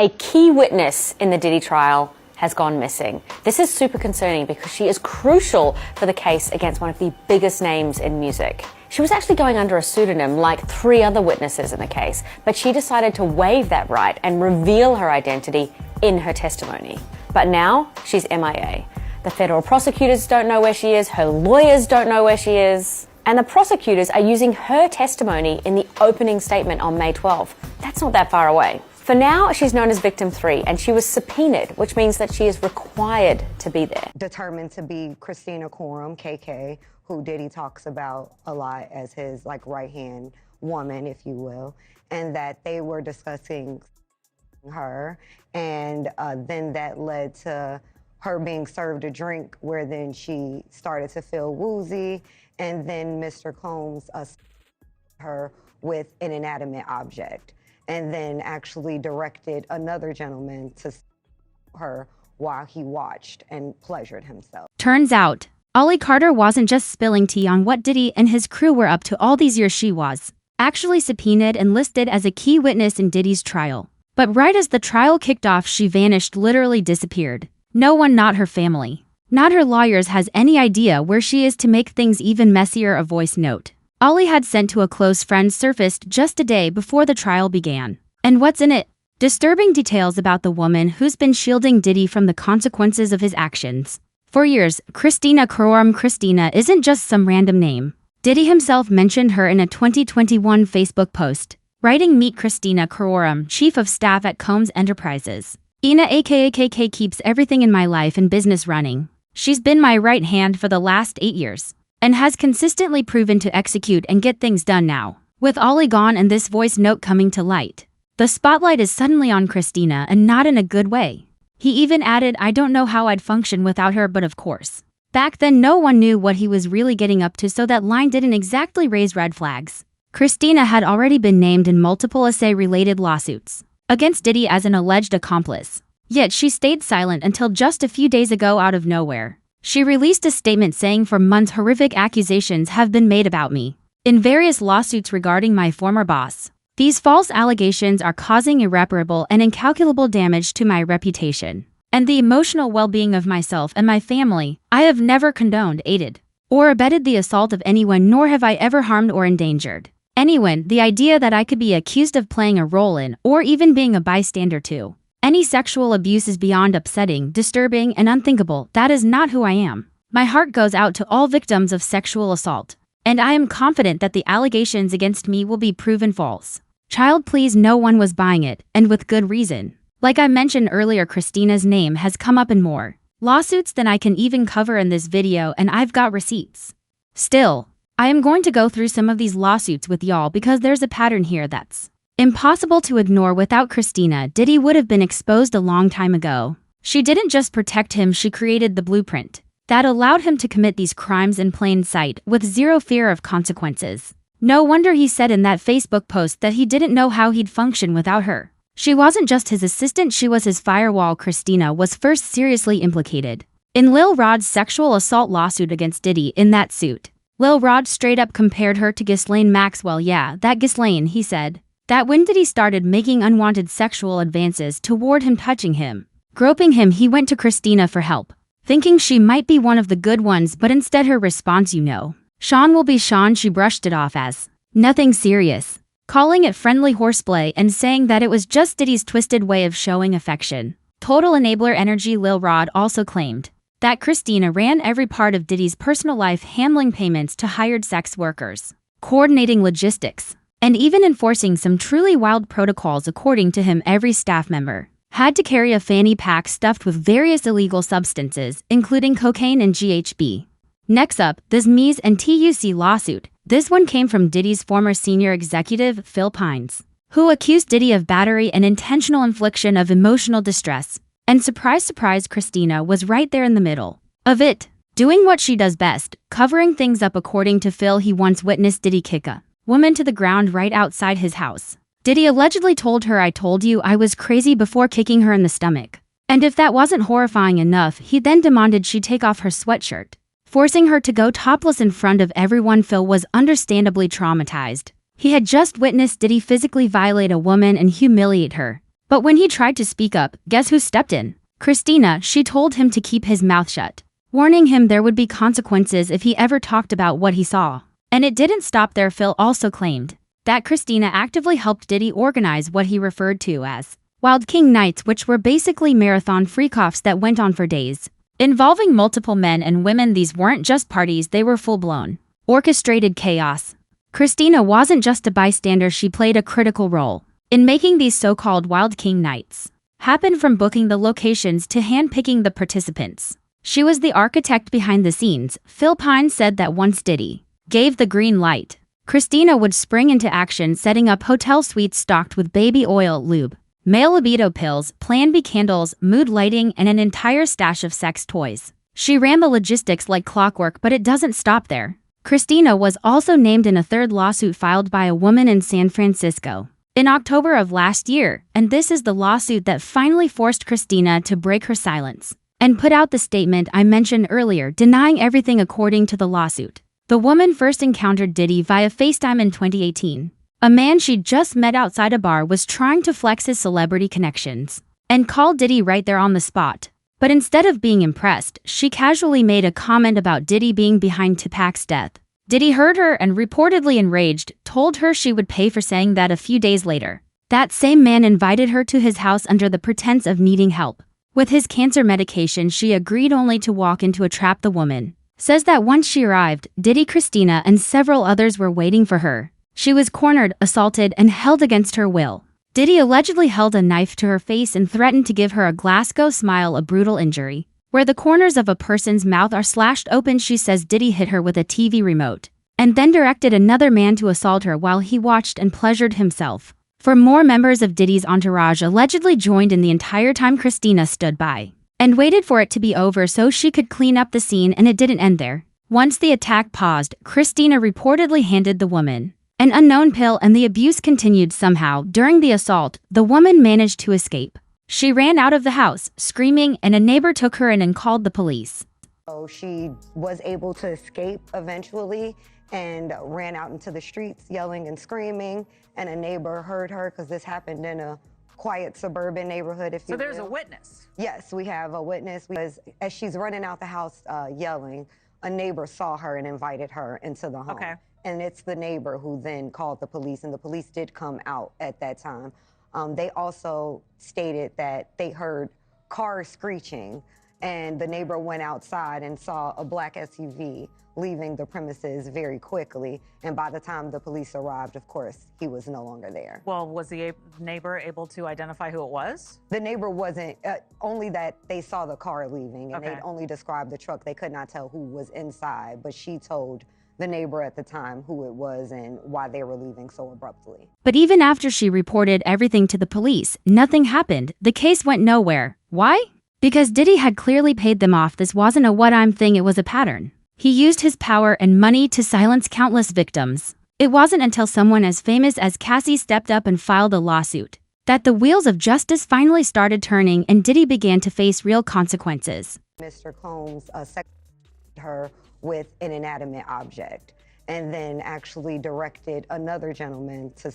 A key witness in the Diddy trial has gone missing. This is super concerning because she is crucial for the case against one of the biggest names in music. She was actually going under a pseudonym like 3 other witnesses in the case, but she decided to waive that right and reveal her identity in her testimony. But now she's MIA. The federal prosecutors don't know where she is, her lawyers don't know where she is, and the prosecutors are using her testimony in the opening statement on May 12th. That's not that far away. For now, she's known as Victim 3, and she was subpoenaed, which means that she is required to be there. Determined to be Christina Coram, KK, who Diddy talks about a lot as his right-hand woman, if you will, and that they were discussing her, and then that led to her being served a drink where then she started to feel woozy, and then Mr. Combs her with an inanimate object, and then actually directed another gentleman to her while he watched and pleasured himself. Turns out, Ollie Carter wasn't just spilling tea on what Diddy and his crew were up to all these years. She was actually subpoenaed and listed as a key witness in Diddy's trial. But right as the trial kicked off, she vanished, literally disappeared. No one, not her family, not her lawyers, has any idea where she is. To make things even messier, a voice note Ollie had sent to a close friend surfaced just a day before the trial began. And what's in it? Disturbing details about the woman who's been shielding Diddy from the consequences of his actions. For years, Christina Coram. Christina isn't just some random name. Diddy himself mentioned her in a 2021 Facebook post, writing, "Meet Christina Coram, Chief of Staff at Combs Enterprises. Ina aka KK keeps everything in my life and business running. She's been my right hand for the last 8 years. And has consistently proven to execute and get things done now." With Ollie gone and this voice note coming to light, the spotlight is suddenly on Christina, and not in a good way. He even added, "I don't know how I'd function without her," but of course, back then no one knew what he was really getting up to, so that line didn't exactly raise red flags. Christina had already been named in multiple SA-related lawsuits against Diddy as an alleged accomplice. Yet she stayed silent until just a few days ago. Out of nowhere, she released a statement saying, "For months horrific accusations have been made about me in various lawsuits regarding my former boss. These false allegations are causing irreparable and incalculable damage to my reputation and the emotional well-being of myself and my family. I have never condoned, aided, or abetted the assault of anyone, nor have I ever harmed or endangered anyone. The idea that I could be accused of playing a role in, or even being a bystander to, any sexual abuse is beyond upsetting, disturbing, and unthinkable. That is not who I am. My heart goes out to all victims of sexual assault, and I am confident that the allegations against me will be proven false. Child, please." No one was buying it, and with good reason. Like I mentioned earlier, Christina's name has come up in more lawsuits than I can even cover in this video, and I've got receipts. Still, I am going to go through some of these lawsuits with y'all because there's a pattern here that's impossible to ignore. Without Christina, Diddy would have been exposed a long time ago. She didn't just protect him, she created the blueprint that allowed him to commit these crimes in plain sight with zero fear of consequences. No wonder he said in that Facebook post that he didn't know how he'd function without her. She wasn't just his assistant, she was his firewall. Christina was first seriously implicated in Lil Rod's sexual assault lawsuit against Diddy. In that suit, Lil Rod straight up compared her to Ghislaine Maxwell. "Yeah, that Ghislaine," he said. That when Diddy started making unwanted sexual advances toward him, touching him, groping him, he went to Christina for help, thinking she might be one of the good ones, but instead her response, "Sean will be Sean." She brushed it off as nothing serious, calling it friendly horseplay and saying that it was just Diddy's twisted way of showing affection. Total enabler energy. Lil Rod also claimed that Christina ran every part of Diddy's personal life, handling payments to hired sex workers, coordinating logistics, and even enforcing some truly wild protocols. According to him, every staff member had to carry a fanny pack stuffed with various illegal substances, including cocaine and GHB. Next up, this Mies and TUC lawsuit. This one came from Diddy's former senior executive, Phil Pines, who accused Diddy of battery and intentional infliction of emotional distress. And surprise, surprise, Christina was right there in the middle of it, doing what she does best, covering things up. According to Phil, he once witnessed Diddy kick a woman to the ground right outside his house. Diddy allegedly told her, "I told you I was crazy," before kicking her in the stomach. And if that wasn't horrifying enough, he then demanded she take off her sweatshirt, forcing her to go topless in front of everyone. Phil was understandably traumatized. He had just witnessed Diddy physically violate a woman and humiliate her, But when he tried to speak up, guess who stepped in? Christina. She told him to keep his mouth shut, warning him there would be consequences if he ever talked about what he saw. And it didn't stop there. Phil also claimed that Christina actively helped Diddy organize what he referred to as Wild King Nights, which were basically marathon freak-offs that went on for days. Involving multiple men and women, these weren't just parties, they were full-blown, orchestrated chaos. Christina wasn't just a bystander, she played a critical role in making these so-called Wild King Nights happen, from booking the locations to hand-picking the participants. She was the architect behind the scenes. Phil Pine said that once Diddy gave the green light, Christina would spring into action, setting up hotel suites stocked with baby oil, lube, male libido pills, Plan B candles, mood lighting, and an entire stash of sex toys. She ran the logistics like clockwork, but it doesn't stop there. Christina was also named in a third lawsuit filed by a woman in San Francisco in October of last year, and this is the lawsuit that finally forced Christina to break her silence and put out the statement I mentioned earlier, denying everything. According to the lawsuit, the woman first encountered Diddy via FaceTime in 2018. A man she'd just met outside a bar was trying to flex his celebrity connections and called Diddy right there on the spot. But instead of being impressed, she casually made a comment about Diddy being behind Tupac's death. Diddy heard her and, reportedly enraged, told her she would pay for saying that. A few days later, that same man invited her to his house under the pretense of needing help with his cancer medication. She agreed, only to walk into a trap. The woman says that once she arrived, Diddy, Christina, and several others were waiting for her. She was cornered, assaulted, and held against her will. Diddy allegedly held a knife to her face and threatened to give her a Glasgow smile, a brutal injury where the corners of a person's mouth are slashed open. She says Diddy hit her with a TV remote and then directed another man to assault her while he watched and pleasured himself. For more members of Diddy's entourage allegedly joined in the entire time. Christina stood by and waited for it to be over so she could clean up the scene, and it didn't end there. Once the attack paused, Christina reportedly handed the woman an unknown pill, and the abuse continued. Somehow, during the assault, the woman managed to escape. She ran out of the house, screaming, and a neighbor took her in and called the police. So she was able to escape eventually and ran out into the streets yelling and screaming, and a neighbor heard her because this happened in a quiet suburban neighborhood, if you will. So there's a witness? Yes, we have a witness. Because as she's running out the house yelling, a neighbor saw her and invited her into the home. Okay. And it's the neighbor who then called the police, and the police did come out at that time. They also stated that they heard cars screeching, and the neighbor went outside and saw a black SUV leaving the premises very quickly. And by the time the police arrived, of course, he was no longer there. Well, was the neighbor able to identify who it was? The neighbor wasn't, only that they saw the car leaving, and Okay. they'd only described the truck. They could not tell who was inside, but she told the neighbor at the time who it was and why they were leaving so abruptly. But even after she reported everything to the police, nothing happened. The case went nowhere. Why? Because Diddy had clearly paid them off. This wasn't a what-I'm thing, it was a pattern. He used his power and money to silence countless victims. It wasn't until someone as famous as Cassie stepped up and filed a lawsuit that the wheels of justice finally started turning, and Diddy began to face real consequences. Mr. Combs seconded her with an inanimate object, and then actually directed another gentleman to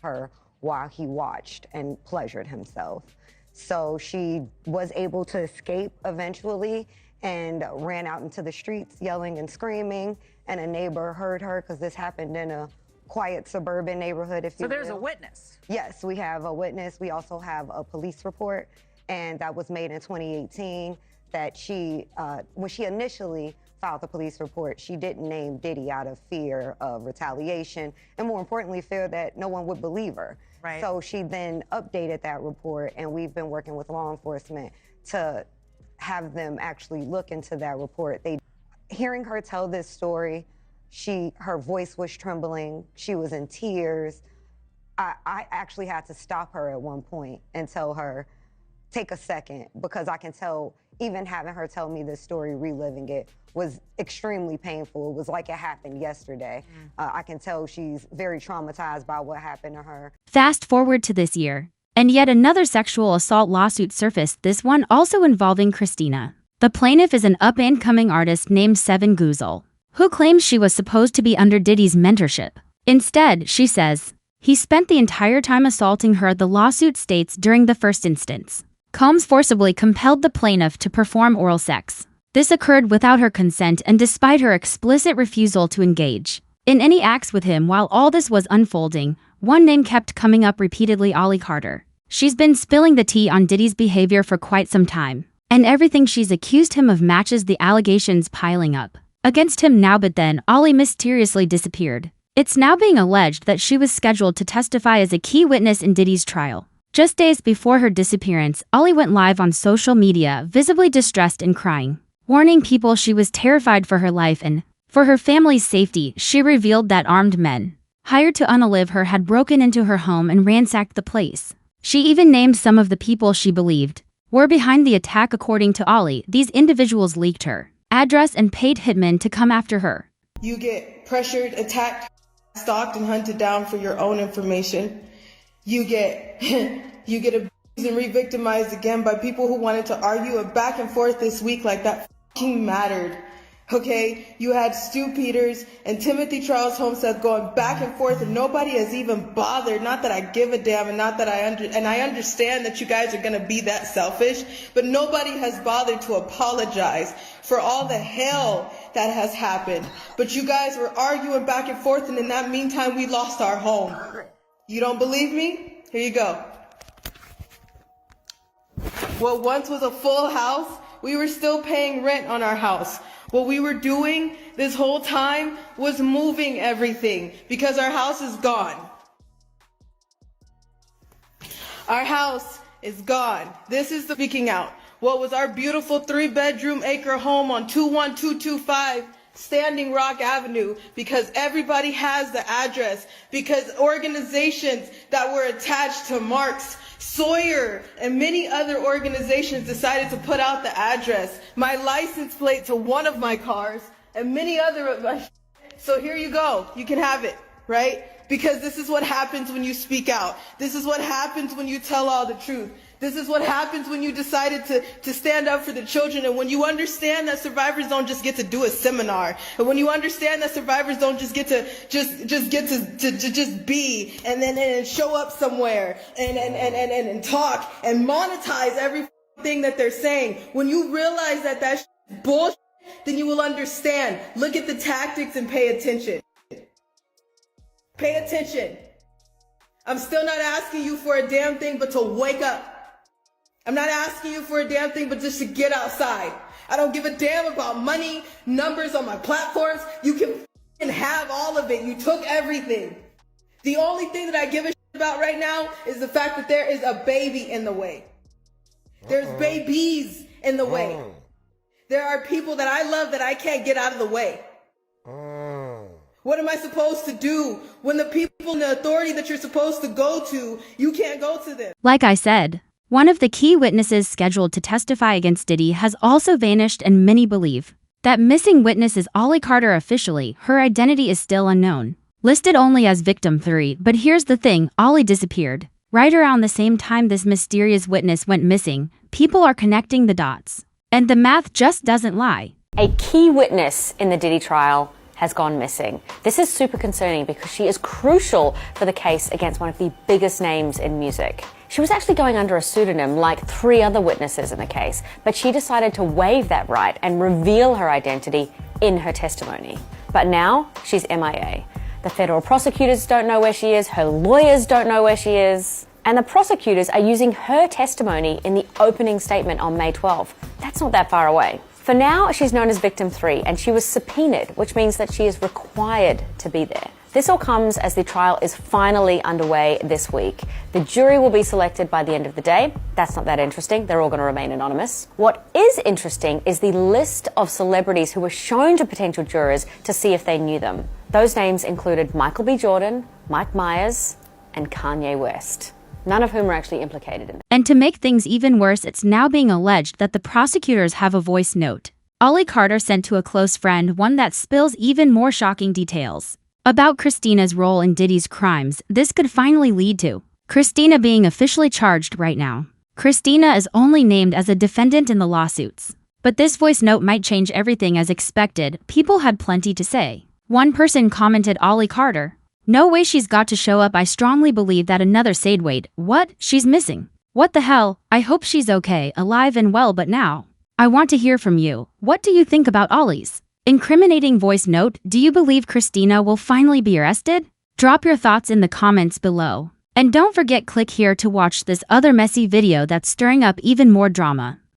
her while he watched and pleasured himself. So she was able to escape eventually and ran out into the streets yelling and screaming, and a neighbor heard her because this happened in a quiet suburban neighborhood, if you So there's will. a witness? Yes, we have a witness. We also have a police report, and that was made in 2018, that she, when she initially filed the police report, she didn't name Diddy out of fear of retaliation, and more importantly, fear that no one would believe her. Right. So she then updated that report, and we've been working with law enforcement to have them actually look into that report. Hearing her tell this story, her voice was trembling, she was in tears. I actually had to stop her at one point and tell her, take a second, because I can tell, even having her tell me this story, reliving it, was extremely painful. It was like it happened yesterday. I can tell she's very traumatized by what happened to her. Fast forward to this year, and yet another sexual assault lawsuit surfaced, this one also involving Christina. The plaintiff is an up-and-coming artist named Seven Goozle, who claims she was supposed to be under Diddy's mentorship. Instead, she says, He spent the entire time assaulting her, the lawsuit states during the first instance. Combs forcibly compelled the plaintiff to perform oral sex. This occurred without her consent and despite her explicit refusal to engage in any acts with him. While all this was unfolding, one name kept coming up repeatedly: Ollie Carter. She's been spilling the tea on Diddy's behavior for quite some time, and everything she's accused him of matches the allegations piling up against him now. But then, Ollie mysteriously disappeared. It's now being alleged that she was scheduled to testify as a key witness in Diddy's trial. Just days before her disappearance, Ollie went live on social media, visibly distressed and crying, warning people she was terrified for her life and for her family's safety. She revealed that armed men hired to unalive her had broken into her home and ransacked the place. She even named some of the people she believed were behind the attack. According to Ollie, these individuals leaked her address and paid hitmen to come after her. You get pressured, attacked, stalked, and hunted down for your own information. You get abused and re-victimized again by people who wanted to argue a back and forth this week like that fucking mattered. Okay, you had Stu Peters and Timothy Charles Homestead going back and forth, and nobody has even bothered. Not that I give a damn, and not that I understand that you guys are gonna be that selfish, but nobody has bothered to apologize for all the hell that has happened. But you guys were arguing back and forth, and in that meantime, we lost our home. You don't believe me? Here you go. What once was a full house, we were still paying rent on our house. What we were doing this whole time was moving everything because our house is gone. Our house is gone. This is the speaking out. What was our beautiful 3-bedroom acre home on 21225 Standing Rock Avenue, because everybody has the address, because organizations that were attached to Marks, Sawyer, and many other organizations decided to put out the address, my license plate to one of my cars, and many other of my. So here you go. You can have it, right? Because this is what happens when you speak out. This is what happens when you tell all the truth. This is what happens when you decided to stand up for the children, and when you understand that survivors don't just get to do a seminar, and when you understand that survivors don't just get to just be and then show up somewhere and talk and monetize everything that they're saying. When you realize that that's bullshit, then you will understand. Look at the tactics and pay attention. Pay attention. I'm still not asking you for a damn thing but to wake up. I'm not asking you for a damn thing but just to get outside. I don't give a damn about money, numbers on my platforms. You can have all of it. You took everything. The only thing that I give a shit about right now is the fact that there is a baby in the way. There's babies in the way. There are people that I love that I can't get out of the way. What am I supposed to do when the people in the authority that you're supposed to go to, you can't go to them? Like I said, one of the key witnesses scheduled to testify against Diddy has also vanished, and many believe that missing witness is Ollie Carter. Officially, her identity is still unknown, listed only as Victim 3. But here's the thing, Ollie disappeared right around the same time this mysterious witness went missing. People are connecting the dots, and the math just doesn't lie. A key witness in the Diddy trial has gone missing. This is super concerning because she is crucial for the case against one of the biggest names in music. She was actually going under a pseudonym like 3 other witnesses in the case, but she decided to waive that right and reveal her identity in her testimony. But now she's MIA. The federal prosecutors don't know where she is, her lawyers don't know where she is, and the prosecutors are using her testimony in the opening statement on May 12th. That's not that far away. For now, she's known as Victim 3, and she was subpoenaed, which means that she is required to be there. This all comes as the trial is finally underway this week. The jury will be selected by the end of the day. That's not that interesting. They're all going to remain anonymous. What is interesting is the list of celebrities who were shown to potential jurors to see if they knew them. Those names included Michael B. Jordan, Mike Myers, and Kanye West. None of whom are actually implicated in it. And to make things even worse, it's now being alleged that the prosecutors have a voice note Ollie Carter sent to a close friend, one that spills even more shocking details about Christina's role in Diddy's crimes. This could finally lead to Christina being officially charged right now. Christina is only named as a defendant in the lawsuits, but this voice note might change everything. As expected, people had plenty to say. One person commented, Ollie Carter No way, she's got to show up. I strongly believe that another Sade. Wait, what? She's missing. What the hell? I hope she's okay, alive and well, but now I want to hear from you. What do you think about Ollie's incriminating voice note? Do you believe Christina will finally be arrested? Drop your thoughts in the comments below. And don't forget, click here to watch this other messy video that's stirring up even more drama.